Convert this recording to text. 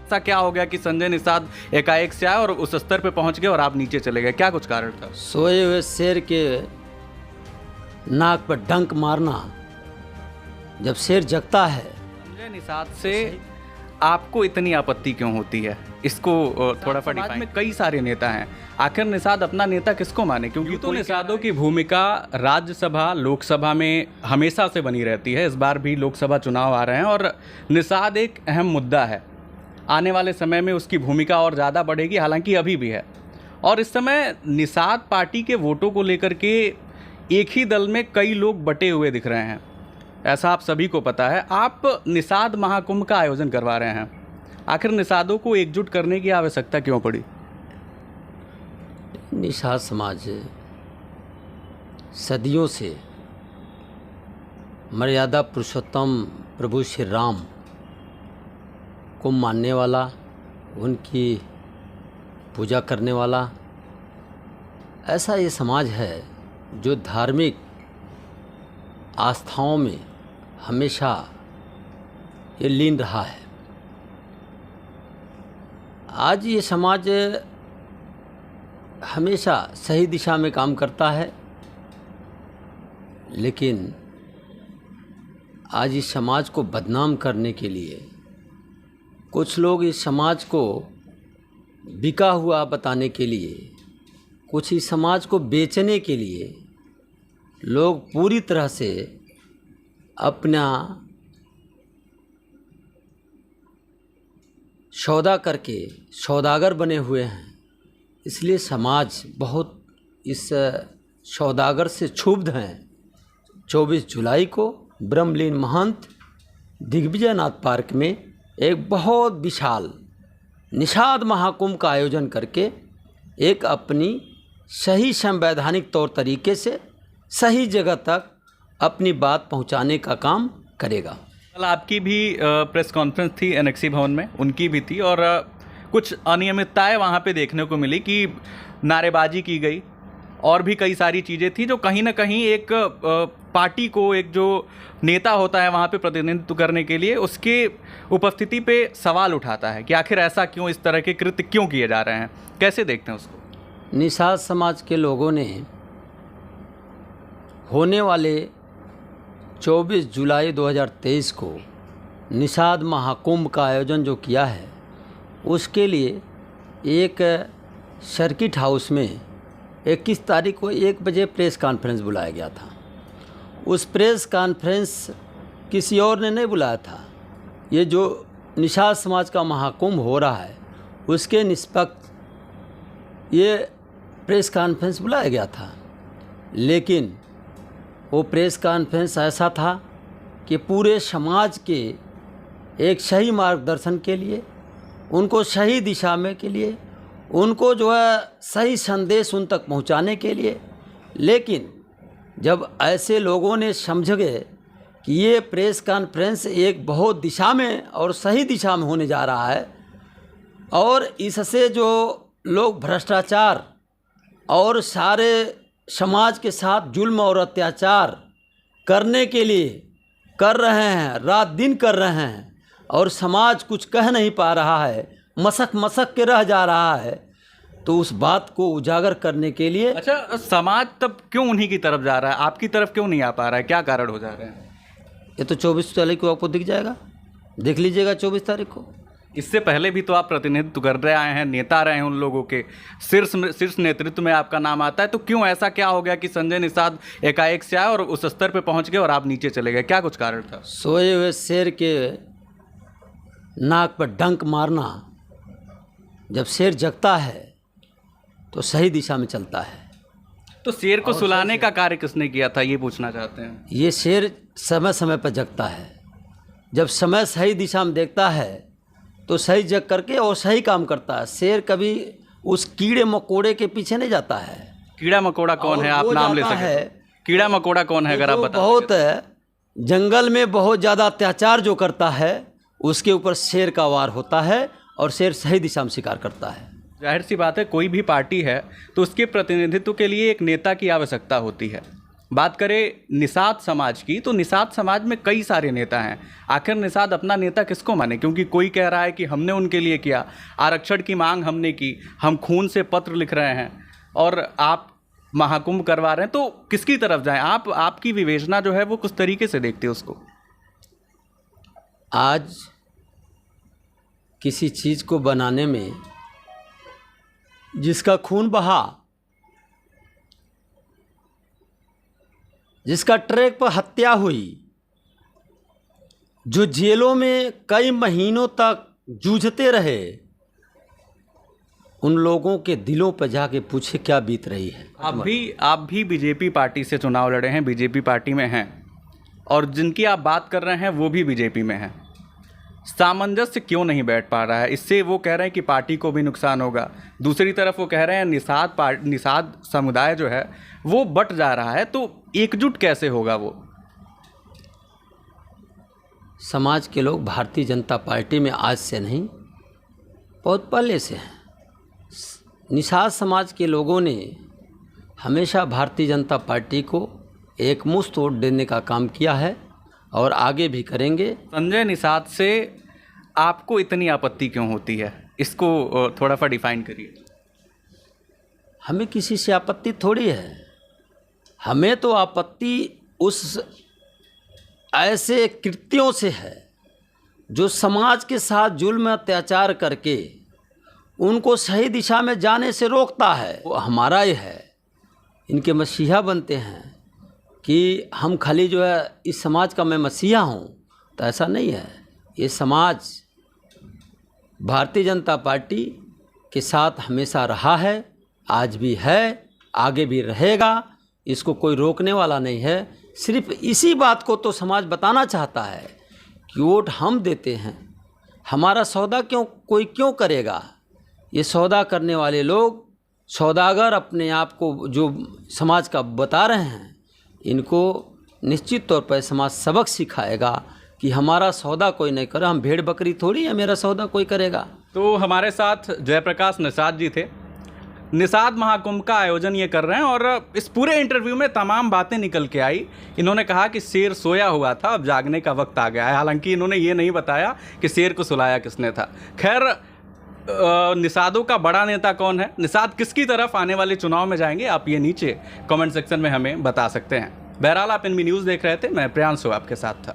ऐसा क्या हो गया कि संजय निषाद एकाएक से आए और उस स्तर पे पहुंच गए और आप नीचे चले गए? क्या कुछ कारण था? सोए हुए शेर के नाक पर डंक मारना, जब शेर जगता है। संजय निषाद से आपको इतनी आपत्ति क्यों होती है? इसको थोड़ा समाज में कई सारे नेता हैं, आखिर निषाद अपना नेता किसको माने? क्योंकि तो निषादों की भूमिका राज्यसभा लोकसभा में हमेशा से बनी रहती है। इस बार भी लोकसभा चुनाव आ रहे हैं और निषाद एक अहम मुद्दा है। आने वाले समय में उसकी भूमिका और ज़्यादा बढ़ेगी, हालांकि अभी भी है। और इस समय निषाद पार्टी के वोटों को लेकर के एक ही दल में कई लोग बटे हुए दिख रहे हैं, ऐसा आप सभी को पता है। आप निषाद महाकुंभ का आयोजन करवा रहे हैं, आखिर निषादों को एकजुट करने की आवश्यकता क्यों पड़ी? निषाद समाज सदियों से मर्यादा पुरुषोत्तम प्रभु श्री राम को मानने वाला, उनकी पूजा करने वाला ऐसा ये समाज है जो धार्मिक आस्थाओं में हमेशा ये लीन रहा है। आज ये समाज हमेशा सही दिशा में काम करता है, लेकिन आज इस समाज को बदनाम करने के लिए कुछ लोग इस समाज को बिका हुआ बताने के लिए, कुछ इस समाज को बेचने के लिए लोग पूरी तरह से अपना सौदा करके सौदागर बने हुए हैं। इसलिए समाज बहुत इस सौदागर से क्षुब्ध हैं। 24 जुलाई को ब्रह्मलीन महंत दिग्विजयनाथ पार्क में एक बहुत विशाल निषाद महाकुंभ का आयोजन करके एक अपनी सही संवैधानिक तौर तरीके से सही जगह तक अपनी बात पहुंचाने का काम करेगा। कल आपकी भी प्रेस कॉन्फ्रेंस थी एनेक्सी भवन में, उनकी भी थी और कुछ अनियमितताएं वहां पे देखने को मिली कि नारेबाजी की गई और भी कई सारी चीज़ें थी जो कहीं ना कहीं एक पार्टी को, एक जो नेता होता है वहाँ पे प्रतिनिधित्व करने के लिए, उसके उपस्थिति पे सवाल उठाता है कि आखिर ऐसा क्यों, इस तरह के कृत्य क्यों किए जा रहे हैं? कैसे देखते हैं उसको? निषाद समाज के लोगों ने होने वाले 24 जुलाई 2023 को निषाद महाकुंभ का आयोजन जो किया है, उसके लिए एक सर्किट हाउस में 21 तारीख को 1 बजे प्रेस कॉन्फ्रेंस बुलाया गया था। उस प्रेस कॉन्फ्रेंस किसी और ने नहीं बुलाया था। ये जो निषाद समाज का महाकुंभ हो रहा है उसके निष्पक्ष ये प्रेस कॉन्फ्रेंस बुलाया गया था, लेकिन वो प्रेस कॉन्फ्रेंस ऐसा था कि पूरे समाज के एक सही मार्गदर्शन के लिए, उनको सही दिशा में के लिए, उनको जो है सही संदेश उन तक पहुंचाने के लिए। लेकिन जब ऐसे लोगों ने समझ गए कि ये प्रेस कॉन्फ्रेंस एक बहुत दिशा में और सही दिशा में होने जा रहा है और इससे जो लोग भ्रष्टाचार और सारे समाज के साथ जुल्म और अत्याचार करने के लिए कर रहे हैं, रात दिन कर रहे हैं, और समाज कुछ कह नहीं पा रहा है, मसक के रह जा रहा है, तो उस बात को उजागर करने के लिए। अच्छा, समाज तब क्यों उन्हीं की तरफ जा रहा है, आपकी तरफ क्यों नहीं आ पा रहा है? क्या कारण हो जा रहे हैं? ये तो 24 तारीख को आपको दिख जाएगा, देख लीजिएगा 24 तारीख को। इससे पहले भी तो आप प्रतिनिधित्व कर रहे आए हैं, नेता रहे हैं, उन लोगों के शीर्ष नेतृत्व में आपका नाम आता है, तो क्यों ऐसा क्या हो गया कि संजय निषाद एकाएक से आए और उस स्तर पे पहुंच गए और आप नीचे चले गए? क्या कुछ कारण था? सोए हुए शेर के नाक पर डंक मारना, जब शेर जगता है तो सही दिशा में चलता है। तो शेर को सुलाने का कार्य किसने किया था, ये पूछना चाहते हैं। ये शेर समय समय पर जगता है, जब समय सही दिशा में देखता है तो सही जग करके और सही काम करता है। शेर कभी उस कीड़े मकोड़े के पीछे नहीं जाता है। कीड़ा मकोड़ा कौन है, आप नाम ले सकते हैं? कीड़ा मकोड़ा कौन है, अगर आप बता। बहुत जंगल में बहुत ज़्यादा अत्याचार जो करता है उसके ऊपर शेर का वार होता है और शेर सही दिशा में शिकार करता है। जाहिर सी बात है, कोई भी पार्टी है तो उसके प्रतिनिधित्व के लिए एक नेता की आवश्यकता होती है। बात करें निषाद समाज की, तो निषाद समाज में कई सारे नेता हैं। आखिर निषाद अपना नेता किसको माने? क्योंकि कोई कह रहा है कि हमने उनके लिए किया, आरक्षण की मांग हमने की, हम खून से पत्र लिख रहे हैं, और आप महाकुंभ करवा रहे हैं। तो किसकी तरफ जाएं आप? आपकी विवेचना जो है वो किस तरीके से देखते हो उसको? आज किसी चीज़ को बनाने में जिसका खून बहा, जिसका ट्रैक पर हत्या हुई, जो जेलों में कई महीनों तक जूझते रहे, उन लोगों के दिलों पर जाके पूछे क्या बीत रही है। आप भी बीजेपी पार्टी से चुनाव लड़े हैं, बीजेपी पार्टी में हैं, और जिनकी आप बात कर रहे हैं वो भी बीजेपी में हैं। सामंजस्य क्यों नहीं बैठ पा रहा है? इससे वो कह रहे हैं कि पार्टी को भी नुकसान होगा, दूसरी तरफ वो कह रहे हैं निषाद समुदाय जो है वो बट जा रहा है, तो एकजुट कैसे होगा वो? समाज के लोग भारतीय जनता पार्टी में आज से नहीं, बहुत पहले से हैं। निषाद समाज के लोगों ने हमेशा भारतीय जनता पार्टी को एकमुश्त वोट देने का काम किया है और आगे भी करेंगे। संजय निषाद से आपको इतनी आपत्ति क्यों होती है? इसको थोड़ा सा डिफाइन करिए। हमें किसी से आपत्ति थोड़ी है, हमें तो आपत्ति उस ऐसे कृत्यों से है जो समाज के साथ जुल्म अत्याचार करके उनको सही दिशा में जाने से रोकता है। वो हमारा ही है, इनके मसीहा बनते हैं कि हम खाली जो है इस समाज का मैं मसीहा हूँ, तो ऐसा नहीं है। ये समाज भारतीय जनता पार्टी के साथ हमेशा रहा है, आज भी है, आगे भी रहेगा, इसको कोई रोकने वाला नहीं है। सिर्फ इसी बात को तो समाज बताना चाहता है कि वोट हम देते हैं, हमारा सौदा कोई क्यों करेगा? ये सौदा करने वाले लोग, सौदागर अपने आप को जो समाज का बता रहे हैं, इनको निश्चित तौर पर समाज सबक सिखाएगा कि हमारा सौदा कोई नहीं करे। हम भेड़ बकरी थोड़ी है, मेरा सौदा कोई करेगा। तो हमारे साथ जयप्रकाश निषाद जी थे। निषाद महाकुंभ का आयोजन ये कर रहे हैं, और इस पूरे इंटरव्यू में तमाम बातें निकल के आई। इन्होंने कहा कि शेर सोया हुआ था, अब जागने का वक्त आ गया है। हालांकि इन्होंने ये नहीं बताया कि शेर को सुलाया किसने था। खैर, निषादों का बड़ा नेता कौन है, निषाद किसकी तरफ आने वाले चुनाव में जाएंगे, आप ये नीचे कमेंट सेक्शन में हमें बता सकते हैं। बहरहाल, आप एनबी न्यूज़ देख रहे थे, मैं प्रियांशु आपके साथ था।